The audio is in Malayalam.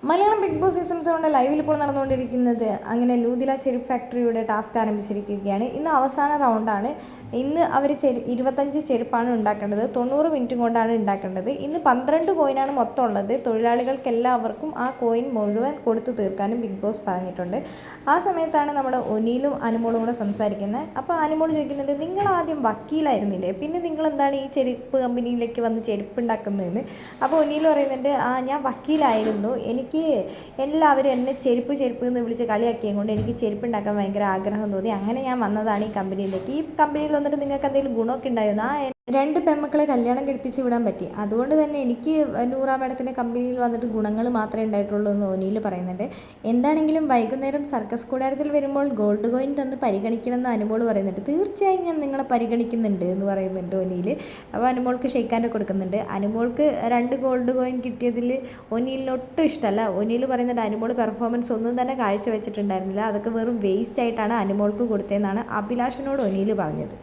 മലയാളം ബിഗ് ബോസ് സീസൺ 7 ലൈവിൽ ഇപ്പോൾ നടന്നുകൊണ്ടിരിക്കുന്നത് അങ്ങനെ നൂദില ചെരുപ്പ് ഫാക്ടറിയുടെ ടാസ്ക് ആരംഭിച്ചിരിക്കുകയാണ്. ഇന്ന് അവസാന റൗണ്ടാണ്. ഇന്ന് അവർ 25 ചെരുപ്പാണ് ഉണ്ടാക്കേണ്ടത്. 90 മിനിറ്റ് കൊണ്ടാണ് ഉണ്ടാക്കേണ്ടത്. ഇന്ന് 12 കോയിനാണ് മൊത്തം ഉള്ളത്. തൊഴിലാളികൾക്ക് എല്ലാവർക്കും ആ കോയിൻ മുഴുവൻ കൊടുത്തു തീർക്കാനും ബിഗ് ബോസ് പറഞ്ഞിട്ടുണ്ട്. ആ സമയത്താണ് നമ്മുടെ ഒനിയിലും അനുമോളും കൂടെ സംസാരിക്കുന്നത്. അപ്പോൾ അനുമോൾ ചോദിക്കുന്നുണ്ട്, നിങ്ങൾ ആദ്യം വക്കീലായിരുന്നില്ലേ, പിന്നെ നിങ്ങൾ എന്താണ് ഈ ചെരുപ്പ് കമ്പനിയിലേക്ക് വന്ന് ചെരുപ്പ് ഉണ്ടാക്കുന്നതെന്ന്. അപ്പോൾ ഒനിയിൽ പറയുന്നുണ്ട്, ഞാൻ വക്കീലായിരുന്നു, എനിക്ക് എല്ലാവരും എന്നെ ചെരുപ്പ് എന്ന് വിളിച്ച് കളിയാക്കിയത് കൊണ്ട് എനിക്ക് ചെരുപ്പ് ഉണ്ടാക്കാൻ ഭയങ്കര ആഗ്രഹം തോന്നി, അങ്ങനെ ഞാൻ വന്നതാണ് ഈ കമ്പനിയിലേക്ക്. ഈ കമ്പനിയിൽ വന്നിട്ട് നിങ്ങൾക്ക് എന്തെങ്കിലും ഗുണമൊക്കെ ഉണ്ടായിരുന്നു? 2 പെൺമക്കളെ കല്യാണം കഴിപ്പിച്ച് വിടാൻ പറ്റി, അതുകൊണ്ട് തന്നെ എനിക്ക് നൂറ മാഡത്തിൻ്റെ കമ്പനിയിൽ വന്നിട്ട് ഗുണങ്ങൾ മാത്രമേ ഉണ്ടായിട്ടുള്ളൂ എന്ന് ഒനിയിൽ പറയുന്നുണ്ട്. എന്താണെങ്കിലും വൈകുന്നേരം സർക്കസ് കൂടാരത്തിൽ വരുമ്പോൾ ഗോൾഡ് കോയിൻ തന്ന് പരിഗണിക്കണമെന്ന് അനുമോൾ പറയുന്നുണ്ട്. തീർച്ചയായും ഞാൻ നിങ്ങളെ പരിഗണിക്കുന്നുണ്ട് എന്ന് പറയുന്നുണ്ട് ഒനിയിൽ. അപ്പോൾ അനുമോൾക്ക് ഷെയ്ക്കാൻ്റെ കൊടുക്കുന്നുണ്ട്. അനുമോൾക്ക് 2 ഗോൾഡ് കോയിൻ കിട്ടിയതിൽ ഒനിയിലിന് ഒട്ടും ഇഷ്ടമല്ല. ഒനിയിൽ പറയുന്നുണ്ട് അനുമോൾ പെർഫോമൻസ് ഒന്നും തന്നെ കാഴ്ച വെച്ചിട്ടുണ്ടായിരുന്നില്ല, അതൊക്കെ വെറും വേസ്റ്റ് ആയിട്ടാണ് അനുമോൾക്ക് കൊടുത്തതെന്നാണ് അഭിലാഷിനോട് ഒനിയിൽ പറഞ്ഞത്.